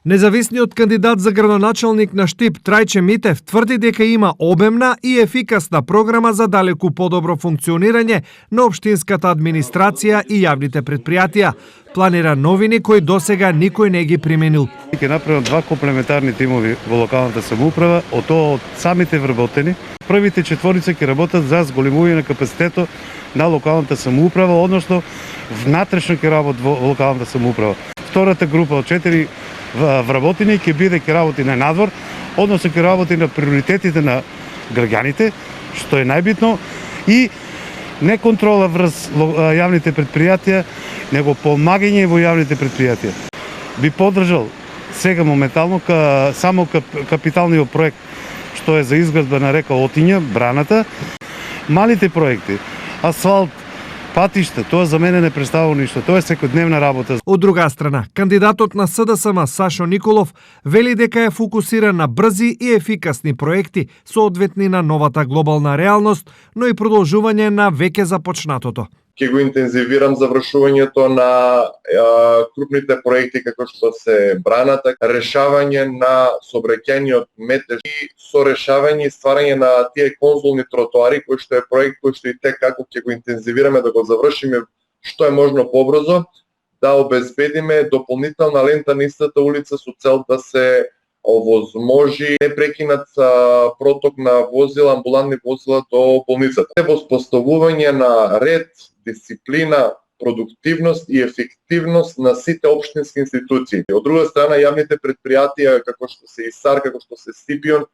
Независниот кандидат за градоначалник на Штип Трајче Митев тврди дека има обемна и ефикасна програма за далеку подобро функционирање на општинската администрација и јавните предпријатија. Планира новини кои досега никој не ги применил. Ќе направам 2 комплементарни тимови во локалната самоуправа, од тоа од самите вработени. Првите 4 ќе работат за зголемување на капацитетот на локалната самоуправа, односно внатрешно ќе работат во локалната самоуправа. Втората група од 4 вработени ќе работи на надвор, односно ќе работи на приоритетите на граѓаните, што е најбитно, и не контрола врз јавните предпријатија, него помагање во јавните предпријатија. Би поддржал сега моментално само капиталниот проект што е за изградба на река Отиња, браната, малите проекти, асфалт, патишта, тоа за мене не представува ништо, тоа е секојдневна работа. Од друга страна, кандидатот на СДСМ Сашо Николов вели дека е фокусиран на брзи и ефикасни проекти соодветни на новата глобална реалност, но и продолжување на веќе започнатото. Ќе го интензивирам завршувањето на крупните проекти како што се браната, решавање на сообраќајниот метеж и со решавање и стварање на тие конзулни тротоари, кој што е проект кој што и како ќе го интензивираме да го завршиме што е можно побрзо, да обезбедиме дополнителна лента на истата улица со цел да се овозможи непрекинат проток на возила, амбулантни возила до болницата. Воспоставување на ред, дисциплина, продуктивност и ефективност на сите општински институции. Од друга страна, јавните предпријатија, како што се ИСАР, како што се Стипион,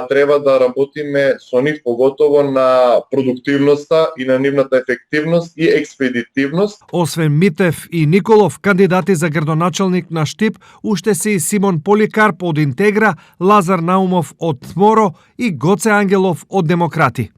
треба да работиме со нив поготово на продуктивноста и на нивната ефективност и експедитивност. Освен Митев и Николов, кандидати за градоначалник на Штип уште се и Симон Поликарп од Интегра, Лазар Наумов од ТМОРО и Гоце Ангелов од Демократи.